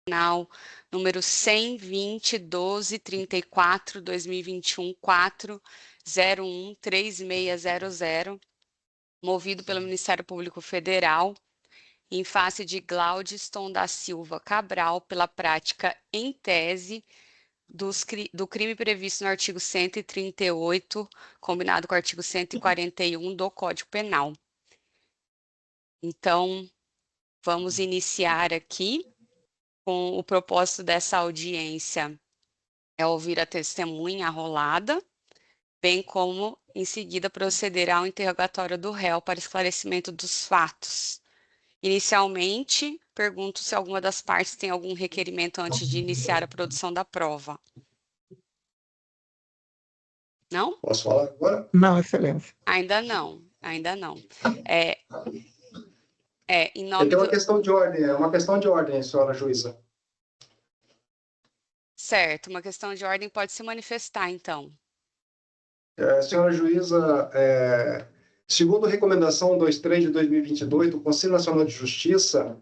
Penal número 100.20.12.34.2021 4013600, movido pelo Ministério Público Federal, em face de Glaudston da Silva Cabral, pela prática em tese do crime previsto no artigo 138, combinado com o artigo 141 do Código Penal. Então, vamos iniciar aqui com o propósito dessa audiência é ouvir a testemunha arrolada, bem como, em seguida, proceder ao interrogatório do réu para esclarecimento dos fatos. Inicialmente, pergunto se alguma das partes tem algum requerimento antes de iniciar a produção da prova. Não? Posso falar agora? Não, excelência. Ainda não, ainda não. Em Eu nome tenho do... uma questão de ordem, senhora juíza. Certo, uma questão de ordem pode se manifestar, então. Senhora juíza, segundo a recomendação 23 de 2022 do Conselho Nacional de Justiça,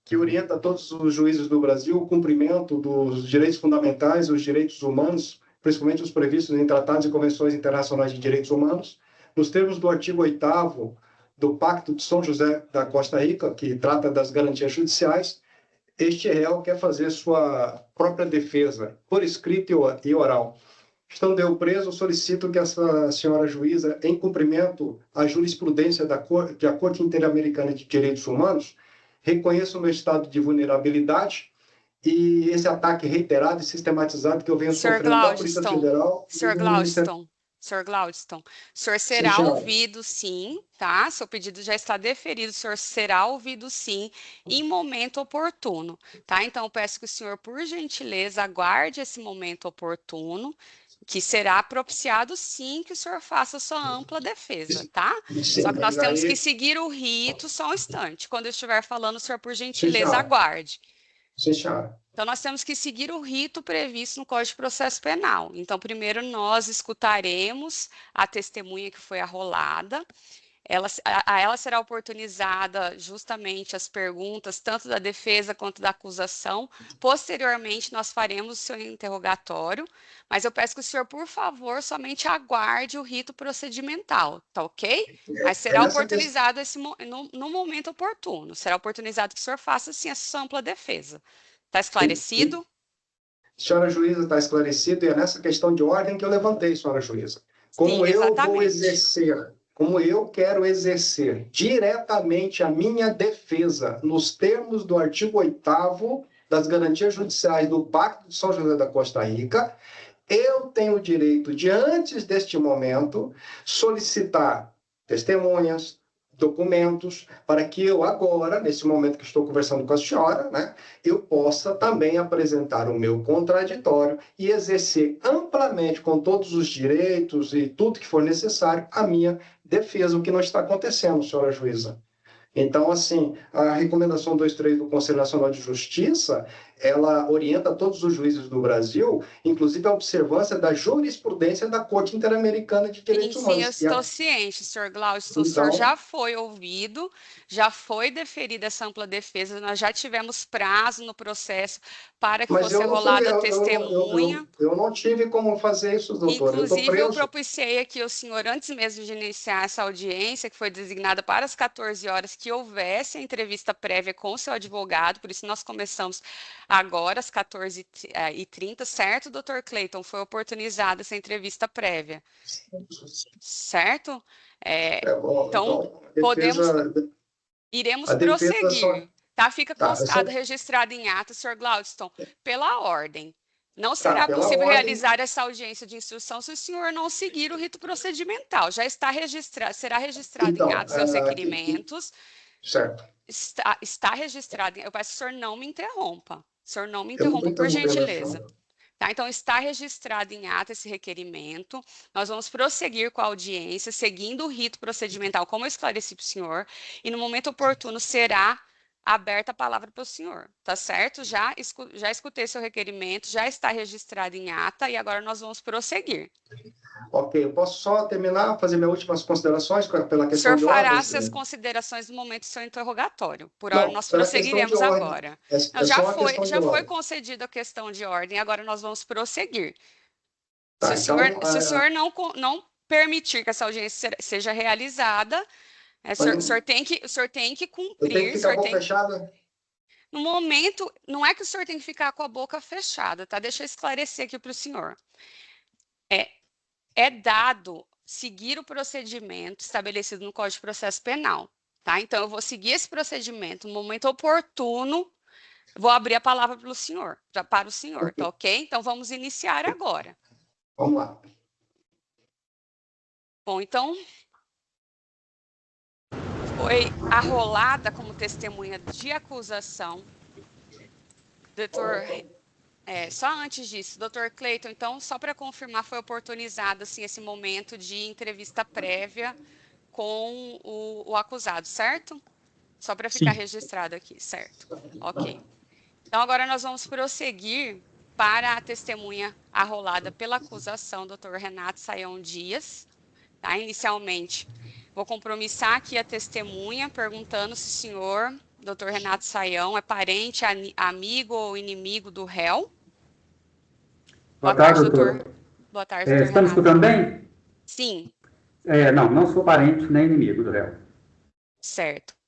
que orienta todos os juízes do Brasil o cumprimento dos direitos fundamentais e os direitos humanos, principalmente os previstos em tratados e convenções internacionais de direitos humanos, nos termos do artigo 8º do Pacto de São José da Costa Rica, que trata das garantias judiciais, este réu quer fazer sua própria defesa, por escrito e oral. Estando eu preso, solicito que essa senhora juíza, em cumprimento à jurisprudência da Corte Interamericana de Direitos Humanos, reconheça o meu estado de vulnerabilidade e esse ataque reiterado e sistematizado que eu venho sofrendo da Polícia Federal e do Ministério... Senhor Glaudston, o senhor será ouvido sim, tá? Seu pedido já está deferido, o senhor será ouvido sim, em momento oportuno, tá? Então, eu peço que o senhor, por gentileza, aguarde esse momento oportuno, que será propiciado sim que o senhor faça sua ampla defesa, tá? Sim, só que nós temos aí... que seguir o rito, só um instante. Quando eu estiver falando, o senhor, por gentileza, aguarde. Sim, senhora. Então, nós temos que seguir o rito previsto no Código de Processo Penal. Então, primeiro nós escutaremos a testemunha que foi arrolada. A ela será oportunizada justamente as perguntas, tanto da defesa quanto da acusação. Posteriormente, nós faremos o seu interrogatório, mas eu peço que o senhor, por favor, somente aguarde o rito procedimental, tá ok? Mas será oportunizado no momento oportuno. Será oportunizado que o senhor faça, sim, a sua ampla defesa. Está esclarecido? Senhora juíza, está esclarecido, e é nessa questão de ordem que eu levantei, senhora juíza. Como Sim, eu vou exercer, como eu quero exercer diretamente a minha defesa nos termos do artigo 8º das garantias judiciais do Pacto de São José da Costa Rica, eu tenho o direito de, antes deste momento, solicitar testemunhas, documentos, para que eu agora, nesse momento que estou conversando com a senhora, né, eu possa também apresentar o meu contraditório e exercer amplamente, com todos os direitos e tudo que for necessário, a minha defesa, o que não está acontecendo, senhora juíza. Então, assim, a recomendação 23 do Conselho Nacional de Justiça, ela orienta todos os juízes do Brasil, inclusive a observância da jurisprudência da Corte Interamericana de Direitos Humanos. Sim, eu estou ciente, senhor Glaudston. Então, o senhor já foi ouvido, já foi deferida essa ampla defesa, nós já tivemos prazo no processo para que fosse arrolada a testemunha. Eu não tive como fazer isso, doutor. Inclusive, eu propiciei aqui ao senhor, antes mesmo de iniciar essa audiência, que foi designada para as 14 horas, que houvesse a entrevista prévia com o seu advogado, por isso nós começamos agora, às 14h30, certo, doutor Cleiton? Foi oportunizada essa entrevista prévia. Certo? Então, iremos prosseguir. Tá? Fica constado, registrado em ata, senhor Glaudston, pela ordem. Não será possível realizar essa audiência de instrução se o senhor não seguir o rito procedimental. Já está registrado, será registrado em ata seus requerimentos. Certo. Está registrado. Eu peço que o senhor não me interrompa. O senhor não me interrompa, por gentileza. Tá, então, está registrado em ata esse requerimento. Nós vamos prosseguir com a audiência, seguindo o rito procedimental, como eu esclareci para o senhor, e no momento oportuno será aberta a palavra para o senhor, tá certo? Já escutei seu requerimento, já está registrado em ata e agora nós vamos prosseguir. Ok, eu posso só terminar, fazer minhas últimas considerações pela O questão senhor de fará ordem? suas considerações no momento do seu interrogatório. Por hora, Não, nós pela questão de prosseguiremos ordem. agora. É Não, só uma questão de já foi ordem. concedida a questão de ordem, agora nós vamos prosseguir. Tá, então, Se o senhor não permitir que essa audiência seja realizada, o senhor tem que eu tenho que cumprir. ficar a boca fechada? No momento, não é que o senhor tem que ficar com a boca fechada, tá? Deixa eu esclarecer aqui para o senhor. É dado seguir o procedimento estabelecido no Código de Processo Penal, tá? Então, eu vou seguir esse procedimento no momento oportuno, vou abrir a palavra para o senhor, tá ok? Então, vamos iniciar agora. Vamos lá. Bom, então, foi arrolada como testemunha de acusação, doutor... só antes disso, doutor Cleiton, então, só para confirmar, foi oportunizado assim, esse momento de entrevista prévia com o acusado, certo? Só para ficar registrado aqui, certo? Ok. Então, agora nós vamos prosseguir para a testemunha arrolada pela acusação, doutor Renato Sayão Dias. Tá? Inicialmente, vou compromissar aqui a testemunha, perguntando se o senhor, doutor Renato Sayão, é parente, amigo ou inimigo do réu. Boa tarde, doutor. Boa tarde, doutor Está me Renato. escutando bem? Sim. Não sou parente nem inimigo do réu. Certo.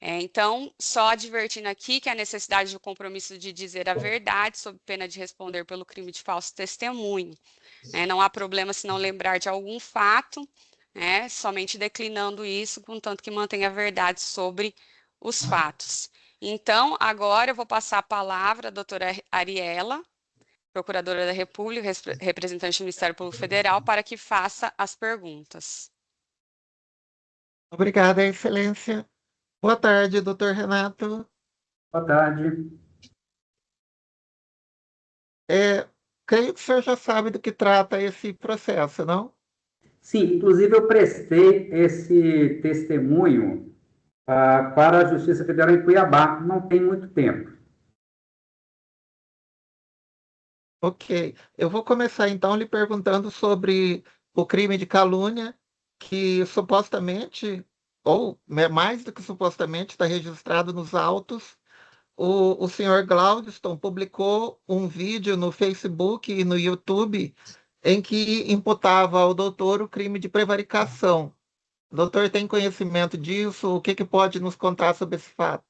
Então, só advertindo aqui que a necessidade do compromisso de dizer a verdade, sob pena de responder pelo crime de falso testemunho. Não há problema se não lembrar de algum fato, somente declinando isso, contanto que mantenha a verdade sobre os fatos. Então, agora eu vou passar a palavra à doutora Ariela, Procuradora da República, representante do Ministério Público Federal, para que faça as perguntas. Obrigada, Excelência. Boa tarde, doutor Renato. Boa tarde. Creio que o senhor já sabe do que trata esse processo, não? Sim, inclusive eu prestei esse testemunho para a Justiça Federal em Cuiabá, não tem muito tempo. Ok. Eu vou começar, então, lhe perguntando sobre o crime de calúnia, que supostamente, ou mais do que supostamente, está registrado nos autos. O senhor Glaudston publicou um vídeo no Facebook e no YouTube em que imputava ao doutor o crime de prevaricação. O doutor tem conhecimento disso? O que pode nos contar sobre esse fato?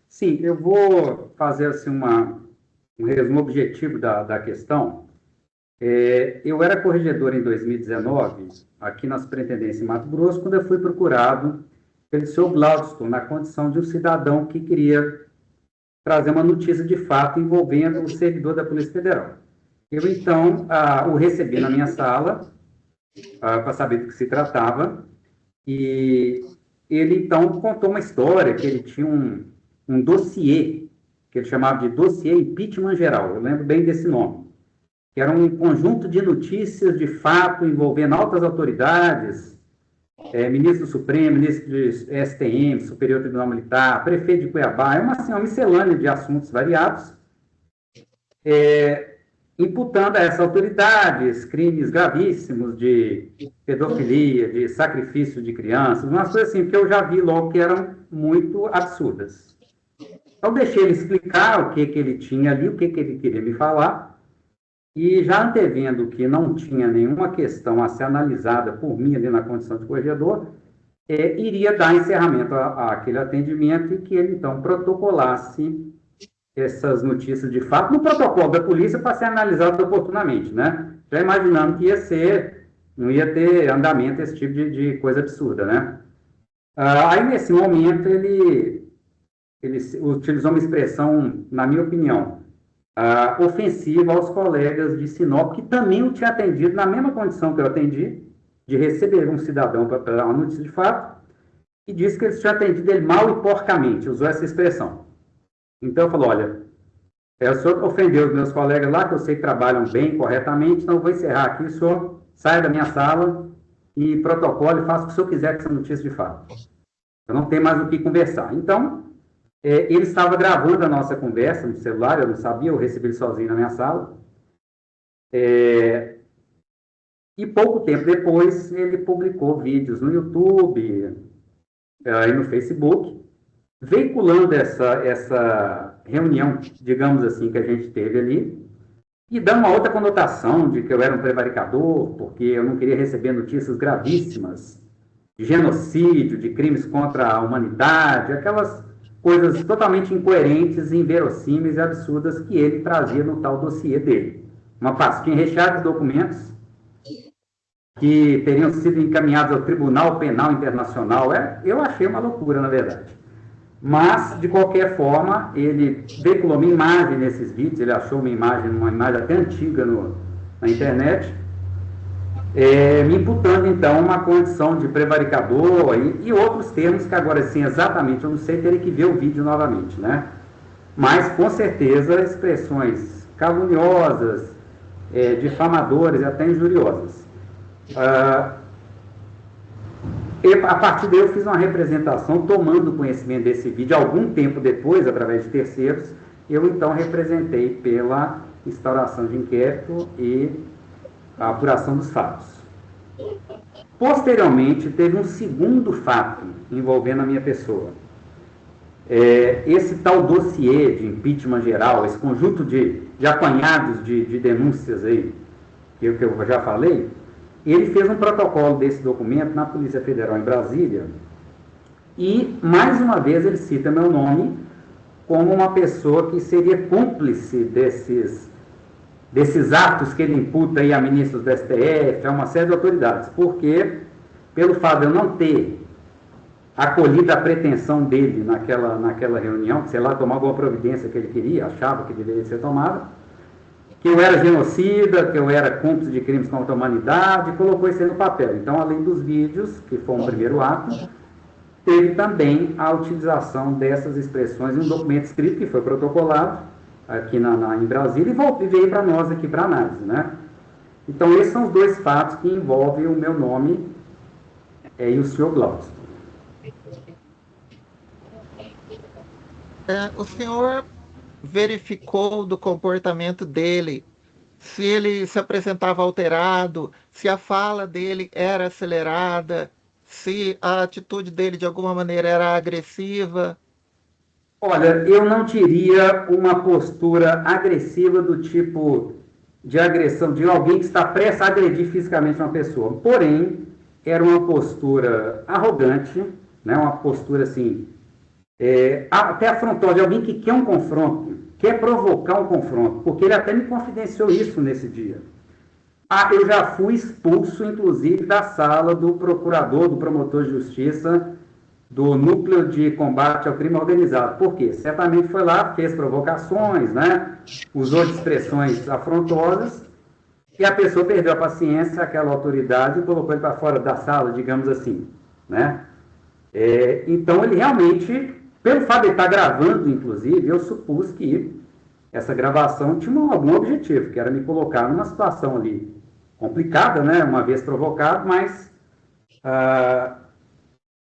Sim, eu vou fazer assim, um resumo objetivo da questão. Eu era corregedor em 2019, aqui na Superintendência em Mato Grosso, quando eu fui procurado pelo senhor Glaudston, na condição de um cidadão que queria trazer uma notícia de fato envolvendo o servidor da Polícia Federal. Eu, então, o recebi na minha sala, para saber do que se tratava, e ele, então, contou uma história, que ele tinha um dossiê, que ele chamava de dossiê impeachment geral, eu lembro bem desse nome, que era um conjunto de notícias de fato envolvendo altas autoridades, ministro do Supremo, ministro do STM, Superior Tribunal Militar, prefeito de Cuiabá, uma miscelânea de assuntos variados, imputando a essas autoridades crimes gravíssimos de pedofilia, de sacrifício de crianças, umas coisas assim, que eu já vi logo que eram muito absurdas. Eu deixei ele explicar o que ele tinha ali, o que ele queria me falar, e já antevendo que não tinha nenhuma questão a ser analisada por mim ali na condição de corregedor, iria dar encerramento àquele atendimento e que ele, então, protocolasse essas notícias de fato no protocolo da polícia para ser analisado oportunamente, né? Já imaginando que não ia ter andamento esse tipo de coisa absurda, né? Aí, nesse momento, ele utilizou uma expressão, na minha opinião, ofensiva aos colegas de Sinop, que também o tinha atendido na mesma condição que eu atendi, de receber um cidadão para dar uma notícia de fato, e disse que eles tinham atendido ele mal e porcamente, usou essa expressão. Então, eu falo, olha, o senhor ofendeu os meus colegas lá, que eu sei que trabalham bem, corretamente, então eu vou encerrar aqui, o senhor saia da minha sala e protocole, faça o que o senhor quiser com essa notícia de fato. Eu não tenho mais o que conversar. Então, Ele estava gravando a nossa conversa no celular, eu não sabia, eu recebi ele sozinho na minha sala. E pouco tempo depois, ele publicou vídeos no YouTube e no Facebook, veiculando essa reunião, digamos assim, que a gente teve ali, e dando uma outra conotação de que eu era um prevaricador, porque eu não queria receber notícias gravíssimas de genocídio, de crimes contra a humanidade, aquelas coisas totalmente incoerentes, inverossímeis e absurdas que ele trazia no tal dossiê dele. Uma pastinha recheada de documentos que teriam sido encaminhados ao Tribunal Penal Internacional. Eu achei uma loucura, na verdade. Mas, de qualquer forma, ele veiculou uma imagem nesses vídeos, ele achou uma imagem até antiga na internet, me imputando, então, uma condição de prevaricador e outros termos que agora, sim, exatamente, eu não sei, teria que ver o vídeo novamente, né? Mas, com certeza, expressões caluniosas, difamadoras e até injuriosas. A partir daí eu fiz uma representação, tomando conhecimento desse vídeo, algum tempo depois, através de terceiros, eu então representei pela instauração de inquérito e a apuração dos fatos. Posteriormente, teve um segundo fato envolvendo a minha pessoa. Esse tal dossiê de impeachment geral, esse conjunto de apanhados de denúncias aí, que eu já falei, ele fez um protocolo desse documento na Polícia Federal em Brasília e, mais uma vez, ele cita meu nome como uma pessoa que seria cúmplice desses atos que ele imputa aí a ministros do STF, a uma série de autoridades, porque, pelo fato de eu não ter acolhido a pretensão dele naquela reunião, sei lá, tomar alguma providência que ele queria, achava que deveria ser tomada, que eu era genocida, que eu era cúmplice de crimes contra a humanidade, colocou isso aí no papel. Então, além dos vídeos, que foi um primeiro ato, teve também a utilização dessas expressões em um documento escrito que foi protocolado aqui em Brasília e veio para nós aqui para análise, né? Então, esses são os dois fatos que envolvem o meu nome e o senhor Glaucio. O senhor verificou do comportamento dele, se ele se apresentava alterado, se a fala dele era acelerada, se a atitude dele de alguma maneira era agressiva? Olha, eu não diria uma postura agressiva do tipo de agressão de alguém que está prestes a agredir fisicamente uma pessoa. Porém, era uma postura arrogante, né? Uma postura assim, até afrontosa, de alguém que quer um confronto, quer provocar um confronto, porque ele até me confidenciou isso nesse dia. Eu já fui expulso, inclusive, da sala do procurador, do promotor de justiça, do Núcleo de Combate ao Crime Organizado. Por quê? Certamente foi lá, fez provocações, né? Usou de expressões afrontosas, e a pessoa perdeu a paciência, aquela autoridade, e colocou ele para fora da sala, digamos assim, né? Então, ele realmente, pelo fato de ele estar gravando, inclusive, eu supus que essa gravação tinha algum objetivo, que era me colocar numa situação ali complicada, né? Uma vez provocado, mas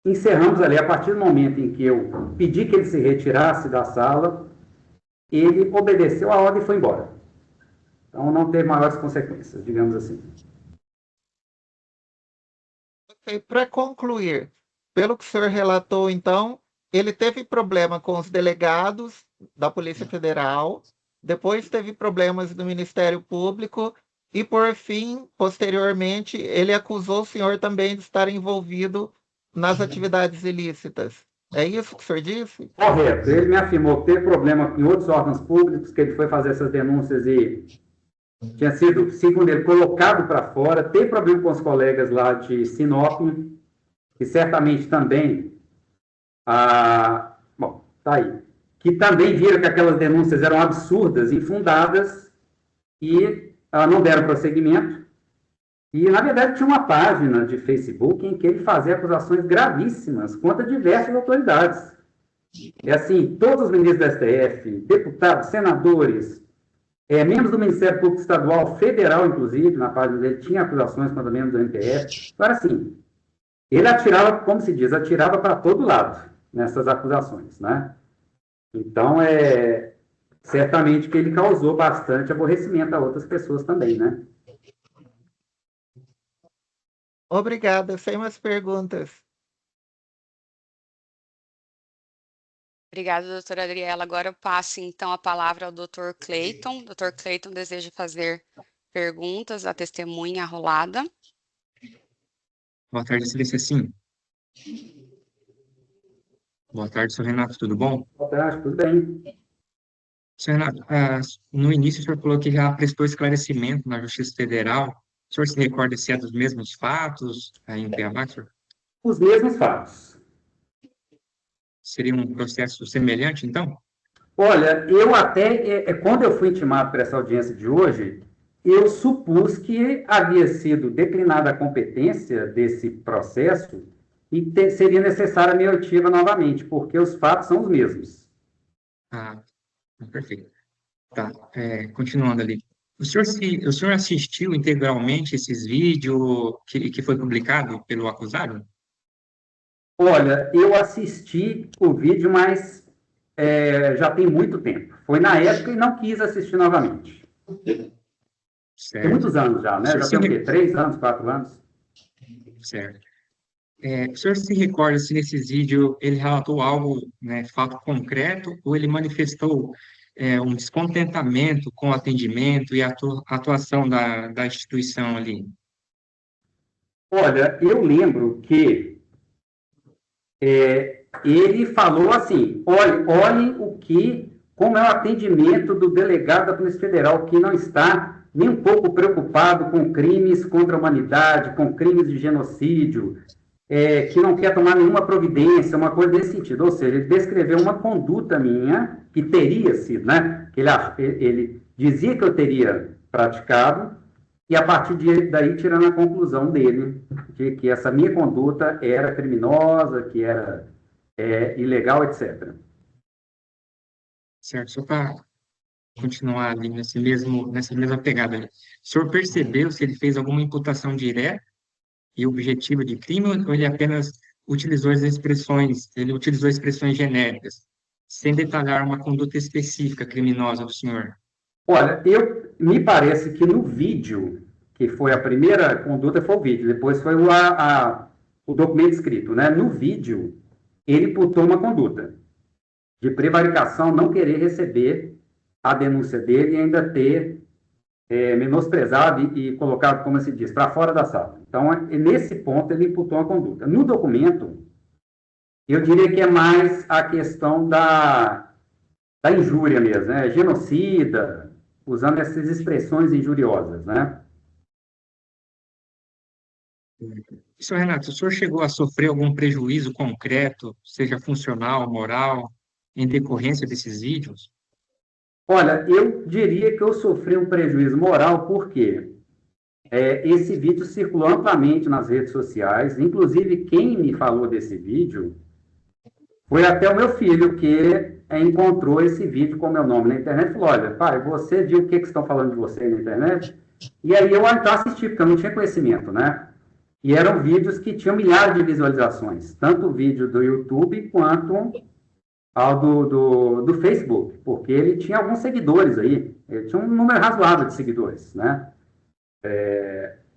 encerramos ali, a partir do momento em que eu pedi que ele se retirasse da sala, ele obedeceu a ordem e foi embora. Então, não teve maiores consequências, digamos assim. Ok, para concluir, pelo que o senhor relatou, então, ele teve problema com os delegados da Polícia Federal, depois teve problemas no Ministério Público e, por fim, posteriormente, ele acusou o senhor também de estar envolvido nas atividades ilícitas. É isso que o senhor disse? Correto. Ele me afirmou que teve problema em outros órgãos públicos, que ele foi fazer essas denúncias e tinha sido, segundo ele, colocado para fora. Teve problema com os colegas lá de Sinop, que certamente também, bom, tá aí, que também viram que aquelas denúncias eram absurdas, infundadas, e não deram prosseguimento. E, na verdade, tinha uma página de Facebook em que ele fazia acusações gravíssimas contra diversas autoridades. Assim, todos os ministros do STF, deputados, senadores, membros do Ministério Público Estadual, federal, inclusive, na página dele, tinha acusações contra membros do MPF. Então, assim, ele atirava, como se diz, atirava para todo lado nessas acusações, né? Então, certamente que ele causou bastante aborrecimento a outras pessoas também, né? Obrigada, sem mais perguntas. Obrigada, doutora Adriela. Agora eu passo, então, a palavra ao doutor Cleiton. Doutor Cleiton deseja fazer perguntas à testemunha arrolada. Boa tarde, Excelência. Sim. Boa tarde, senhor Renato, tudo bom? Boa tarde, tudo bem? Senhor Renato, no início o senhor falou que já prestou esclarecimento na Justiça Federal. O senhor se recorda se é dos mesmos fatos aí em Cuiabá, senhor? Os mesmos fatos. Seria um processo semelhante, então? Olha, eu até, quando eu fui intimado para essa audiência de hoje, eu supus que havia sido declinada a competência desse processo e seria necessária a minha oitiva novamente, porque os fatos são os mesmos. Ah, perfeito. Tá, continuando ali. O senhor assistiu integralmente esses vídeos que foi publicado pelo acusado? Olha, eu assisti o vídeo, mas já tem muito tempo. Foi na época e não quis assistir novamente. Tem Certo. muitos anos já, né? O senhor Já se tem o quê? 3 anos, 4 anos? Certo. O senhor se recorda se nesse vídeo ele relatou algo, né, fato concreto, ou ele manifestou um descontentamento com o atendimento e a atuação da instituição ali? Olha, eu lembro que ele falou assim: olhem como é o atendimento do delegado da Polícia Federal, que não está nem um pouco preocupado com crimes contra a humanidade, com crimes de genocídio, que não quer tomar nenhuma providência, uma coisa desse sentido. Ou seja, ele descreveu uma conduta minha, que teria sido, né? Que ele dizia que eu teria praticado, e a partir daí tirando a conclusão dele, de que essa minha conduta era criminosa, que era ilegal, etc. Certo, só para continuar ali nessa mesma pegada ali. O senhor percebeu se ele fez alguma imputação direta e objetiva de crime, ou ele apenas utilizou expressões genéricas, sem detalhar uma conduta específica criminosa do senhor? Olha, me parece que no vídeo, que foi a primeira conduta, foi o vídeo, depois foi o documento escrito, né? No vídeo, ele imputou uma conduta de prevaricação, não querer receber a denúncia dele e ainda ter menosprezado e colocado, como se diz, para fora da sala. Então, nesse ponto, ele imputou uma conduta. No documento, eu diria que é mais a questão da injúria mesmo, né? Genocida, usando essas expressões injuriosas, né? Senhor Renato, o senhor chegou a sofrer algum prejuízo concreto, seja funcional, moral, em decorrência desses vídeos? Olha, eu diria que eu sofri um prejuízo moral, porque esse vídeo circulou amplamente nas redes sociais, inclusive quem me falou desse vídeo foi até o meu filho, que encontrou esse vídeo com o meu nome na internet e falou: olha, pai, você viu o que estão falando de você na internet? E aí eu então assisti, porque eu não tinha conhecimento, né? E eram vídeos que tinham milhares de visualizações, tanto o vídeo do YouTube quanto ao do Facebook, porque ele tinha alguns seguidores aí, ele tinha um número razoável de seguidores, né?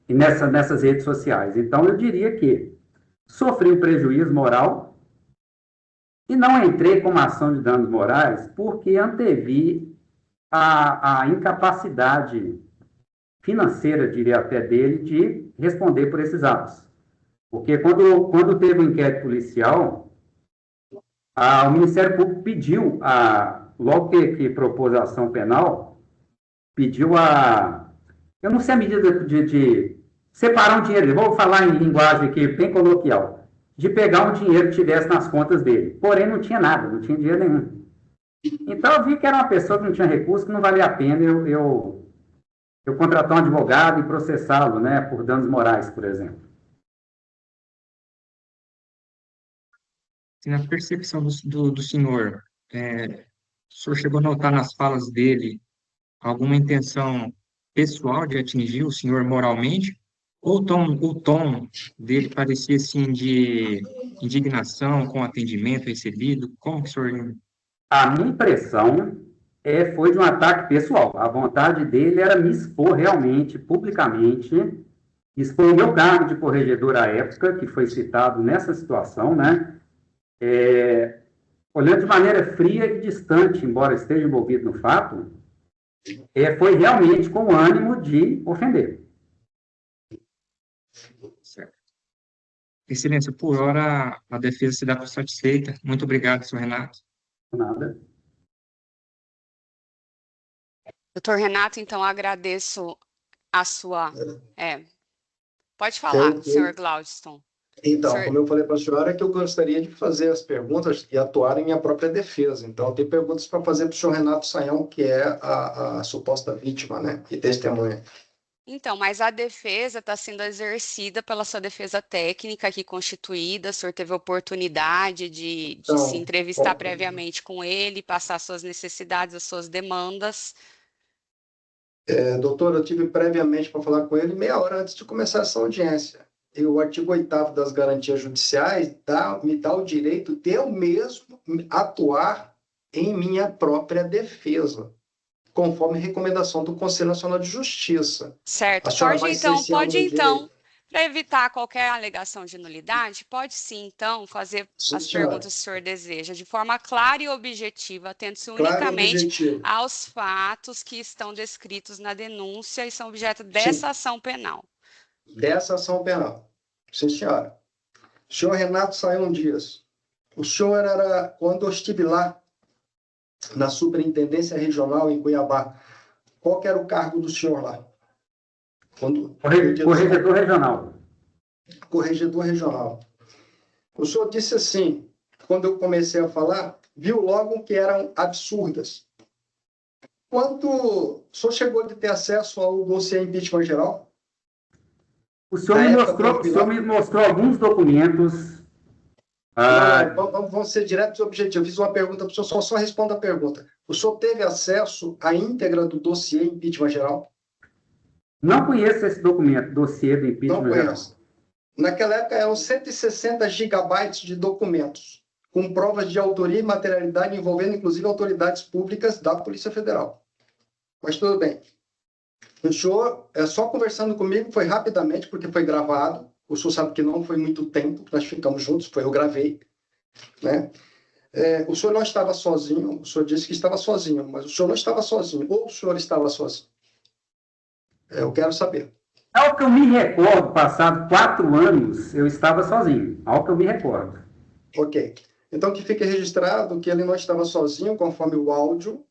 E nessas redes sociais. Então, eu diria que sofri um prejuízo moral e não entrei com uma ação de danos morais porque antevi a incapacidade financeira, diria até dele, de responder por esses atos. Porque quando teve o inquérito policial, o Ministério Público pediu, logo que propôs a ação penal, pediu eu não sei a medida de separar um dinheiro, vou falar em linguagem aqui bem coloquial, de pegar um dinheiro que tivesse nas contas dele. Porém, não tinha nada, não tinha dinheiro nenhum. Então, eu vi que era uma pessoa que não tinha recurso, que não valia a pena eu contratar um advogado e processá-lo, né, por danos morais, por exemplo. Na percepção do senhor, o senhor chegou a notar nas falas dele alguma intenção pessoal de atingir o senhor moralmente? Ou o tom dele parecia, assim, de indignação com o atendimento recebido? Como que o senhor A minha impressão foi de um ataque pessoal. A vontade dele era me expor realmente, publicamente, expor o meu cargo de corregedor à época, que foi citado nessa situação, né? Olhando de maneira fria e distante, embora esteja envolvido no fato, foi realmente com o ânimo de ofender. Certo. Excelência, por hora a defesa se dá por satisfeita. Muito obrigado, senhor Renato. Nada. Doutor Renato, então agradeço a sua... Pode falar, senhor Glaudston. Então, Senhor... como eu falei para a senhora, que eu gostaria de fazer as perguntas e atuar em minha própria defesa. Então, tem perguntas para fazer para o senhor Renato Sayão, que é a suposta vítima, né, e testemunha. Então, mas a defesa está sendo exercida pela sua defesa técnica aqui constituída. O senhor teve a oportunidade de se entrevistar previamente com ele, passar suas necessidades, as suas demandas. Doutor, eu tive previamente para falar com ele meia hora antes de começar essa audiência. E o artigo 8º das garantias judiciais me dá o direito de eu mesmo atuar em minha própria defesa, conforme recomendação do Conselho Nacional de Justiça. Certo. Pode então, para evitar qualquer alegação de nulidade, pode sim, então, fazer as perguntas que o senhor deseja, de forma clara e objetiva, atendo-se unicamente aos fatos que estão descritos na denúncia e são objeto dessa ação penal. Dessa ação penal. Sim, senhora. O senhor Renato Sayão Dias, o senhor era, quando eu estive lá, na Superintendência Regional em Cuiabá, qual que era o cargo do senhor lá? Corregedor regional. Corregedor regional. O senhor disse assim, quando eu comecei a falar, viu logo que eram absurdas. O senhor chegou de ter acesso ao dossiê impeachment geral? O senhor me mostrou alguns documentos. Vamos ser diretos e objetivos. Eu fiz uma pergunta para o senhor, só responda a pergunta. O senhor teve acesso à íntegra do dossiê impeachment geral? Não conheço esse documento, dossiê do impeachment geral. Naquela época eram 160 gigabytes de documentos, com provas de autoria e materialidade envolvendo, inclusive, autoridades públicas da Polícia Federal. Mas tudo bem. O senhor, só conversando comigo, foi rapidamente, porque foi gravado. O senhor sabe que não foi muito tempo que nós ficamos juntos, eu gravei. Né? O senhor não estava sozinho, o senhor disse que estava sozinho, mas o senhor não estava sozinho, ou o senhor estava sozinho? Eu quero saber. Ao que eu me recordo, passado 4 anos, eu estava sozinho. Ao que eu me recordo. Ok. Então, que fique registrado que ele não estava sozinho, conforme o áudio,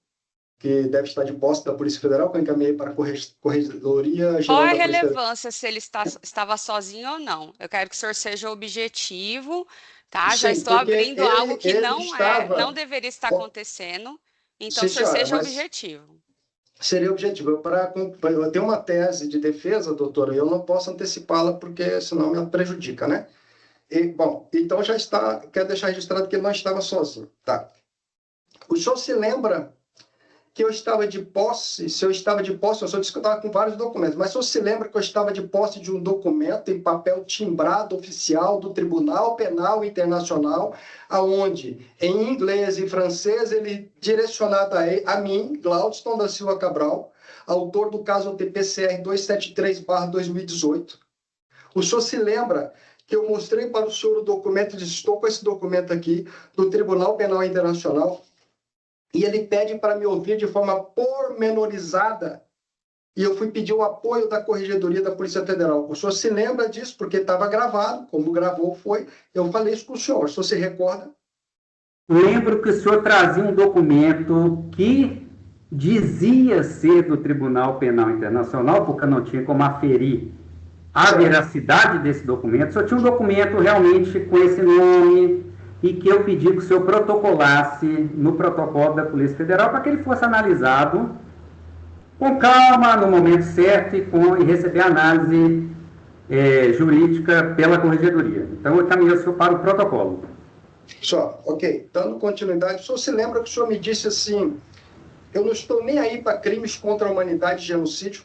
que deve estar de posse da Polícia Federal, que eu encaminhei para a Corregedoria Geral Qual é a da Polícia relevância se ele estava sozinho ou não? Eu quero que o senhor seja objetivo, tá? Já estou abrindo algo que não deveria estar acontecendo, então o senhor seja objetivo. Seria objetivo. Eu tenho uma tese de defesa, doutora, e eu não posso antecipá-la, porque senão me prejudica, né? Então já está, quero deixar registrado que ele não estava sozinho, tá? O senhor se lembra que eu estava de posse, o senhor disse que eu estava com vários documentos, mas o senhor se lembra que eu estava de posse de um documento em papel timbrado oficial do Tribunal Penal Internacional, aonde, em inglês e francês, ele direcionado a mim, Glaudston da Silva Cabral, autor do caso TPCR 273/2018. O senhor se lembra que eu mostrei para o senhor o documento, disse, estou com esse documento aqui, do Tribunal Penal Internacional, e ele pede para me ouvir de forma pormenorizada, e eu fui pedir o apoio da Corregedoria da Polícia Federal. O senhor se lembra disso, porque estava gravado, como gravou foi, eu falei isso com o senhor se se recorda? Lembro que o senhor trazia um documento que dizia ser do Tribunal Penal Internacional, porque eu não tinha como aferir a veracidade desse documento. Só tinha um documento realmente com esse nome, e que eu pedi que o senhor protocolasse no protocolo da Polícia Federal para que ele fosse analisado com calma, no momento certo e receber análise jurídica pela Corregedoria. Então, eu encaminhei o senhor para o protocolo. Ok. Dando continuidade, o senhor se lembra que o senhor me disse assim, eu não estou nem aí para crimes contra a humanidade e genocídio?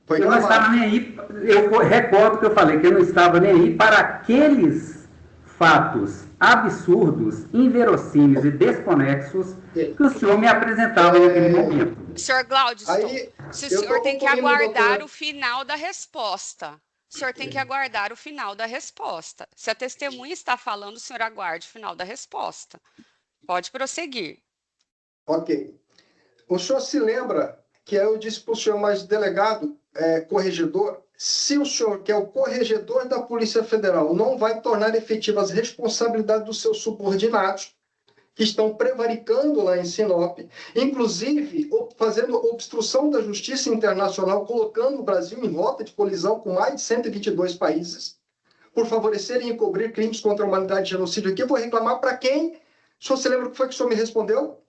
Eu não estava nem aí, eu recordo que eu falei que eu não estava nem aí para aqueles fatos absurdos, inverossímeis e desconexos que o senhor me apresentava naquele momento. Senhor Glaudston, se o senhor tem que aguardar o final da resposta. O senhor tem que aguardar o final da resposta. Se a testemunha está falando, o senhor aguarde o final da resposta. Pode prosseguir. Ok. O senhor se lembra que eu disse para o senhor, mas delegado, corregedor, se o senhor, que é o corregedor da Polícia Federal, não vai tornar efetivas as responsabilidades dos seus subordinados, que estão prevaricando lá em Sinop, inclusive fazendo obstrução da justiça internacional, colocando o Brasil em rota de colisão com mais de 122 países, por favorecerem e encobrir crimes contra a humanidade e genocídio aqui, eu vou reclamar para quem? O senhor se lembra o que foi que o senhor me respondeu?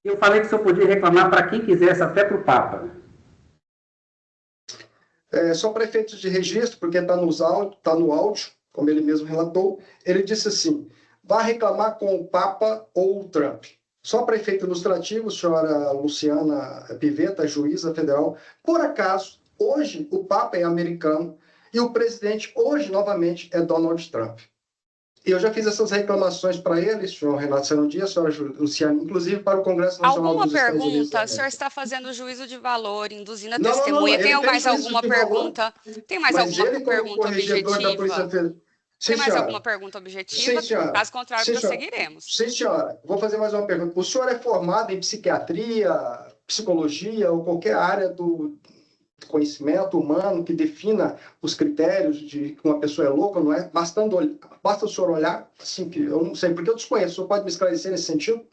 Eu falei que o senhor podia reclamar para quem quisesse, até para o Papa. Só para efeitos de registro, porque está no áudio, como ele mesmo relatou, ele disse assim, vá reclamar com o Papa ou o Trump. Só para efeito ilustrativo, senhora Luciana Pivetta, juíza federal, por acaso, hoje o Papa é americano e o presidente hoje, novamente, é Donald Trump. Eu já fiz essas reclamações para ele, senhor Renato Sanondia, senhora Luciana, inclusive para o Congresso Nacional dos Estados Unidos. Alguma pergunta? O senhor está fazendo juízo de valor, induzindo a Não, testemunha. Tem mais juízo alguma de pergunta? Tem mais Mas alguma ele, como pergunta corregedor da Polícia objetiva? Federal... Tem mais alguma pergunta objetiva? Sim, senhora. Caso contrário, Sim, senhora. prosseguiremos. Sim, senhora. Vou fazer mais uma pergunta. O senhor é formado em psiquiatria, psicologia ou qualquer área do conhecimento humano que defina os critérios de que uma pessoa é louca, não é? Basta o senhor olhar, assim, que eu não sei, porque eu desconheço. O senhor pode me esclarecer nesse sentido?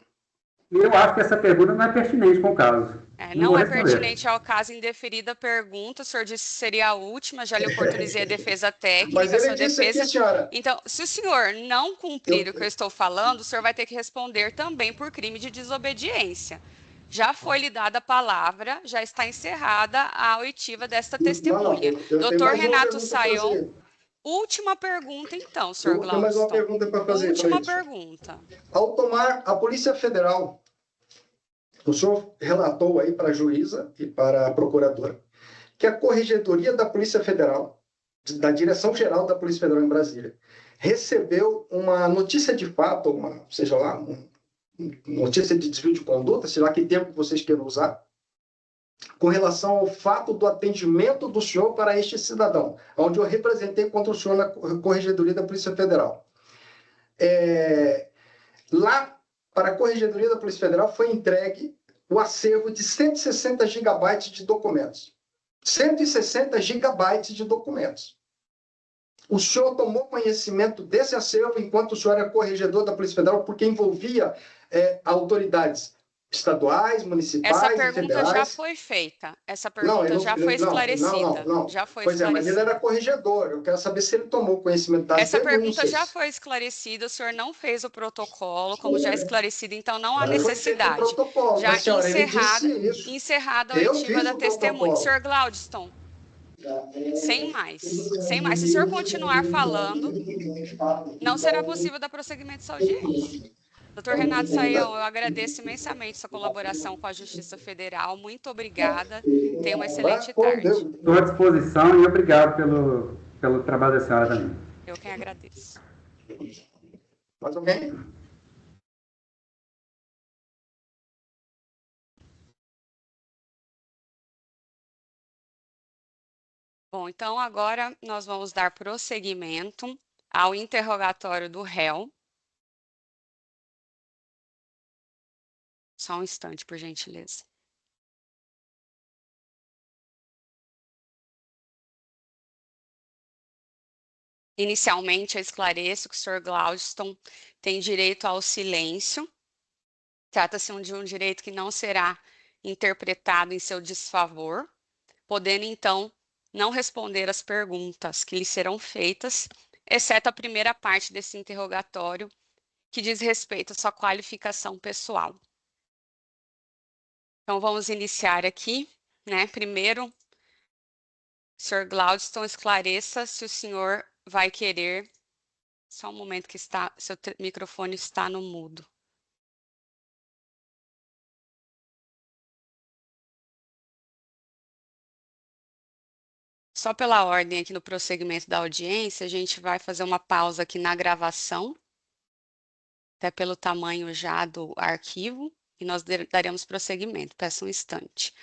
Eu acho que essa pergunta não é pertinente com o caso. Não é pertinente ao caso, indeferida a pergunta. O senhor disse que seria a última, já lhe oportunizei a defesa técnica. Mas ele disse defesa... aqui, senhora... Então, se o senhor não cumprir o que eu estou falando, o senhor vai ter que responder também por crime de desobediência. Já foi lhe dada a palavra, já está encerrada a oitiva desta testemunha. Doutor Renato Sayão, última pergunta então, senhor Glaudston. Tem mais uma pergunta para fazer. Última pergunta. Ao tomar a Polícia Federal, o senhor relatou aí para a juíza e para a procuradora que a Corregedoria da Polícia Federal, da Direção-Geral da Polícia Federal em Brasília, recebeu uma notícia de fato, seja lá, notícia de desvio de conduta, sei lá que termo que vocês queiram usar, com relação ao fato do atendimento do senhor para este cidadão, onde eu representei contra o senhor na Corregedoria da Polícia Federal. Lá, para a Corregedoria da Polícia Federal, foi entregue o acervo de 160 gigabytes de documentos. 160 gigabytes de documentos. O senhor tomou conhecimento desse acervo enquanto o senhor era corregedor da Polícia Federal, porque envolvia autoridades estaduais, municipais, essa pergunta federais. Já foi feita. Essa pergunta já foi esclarecida. Não. Já foi pois mas ele era corregedor. Eu quero saber se ele tomou conhecimento das Essa denúncias. pergunta já foi esclarecida. O senhor não fez o protocolo, como já é esclarecido, então não há necessidade. Protocolo, já mas, senhora, encerrada a oitiva da testemunha. Senhor Glaudston, sem mais. Se o senhor continuar falando, não será possível dar prosseguimento à audiência. Doutor Renato Sayão, eu agradeço imensamente sua colaboração com a Justiça Federal. Muito obrigada. Tenha uma excelente tarde. Estou à disposição e obrigado pelo trabalho da senhora também. Eu quem agradeço. Mais alguém? Bom, então agora nós vamos dar prosseguimento ao interrogatório do réu. Só um instante, por gentileza. Inicialmente, eu esclareço que o Sr. Glaudston tem direito ao silêncio. Trata-se de um direito que não será interpretado em seu desfavor, podendo, então, não responder às perguntas que lhe serão feitas, exceto a primeira parte desse interrogatório, que diz respeito à sua qualificação pessoal. Então, vamos iniciar aqui, né? Primeiro, Sr. Glaudston, esclareça se o senhor vai querer... Só um momento que seu microfone está no mudo. só pela ordem aqui no prosseguimento da audiência, a gente vai fazer uma pausa aqui na gravação, até pelo tamanho já do arquivo, e nós daremos prosseguimento. Peço um instante.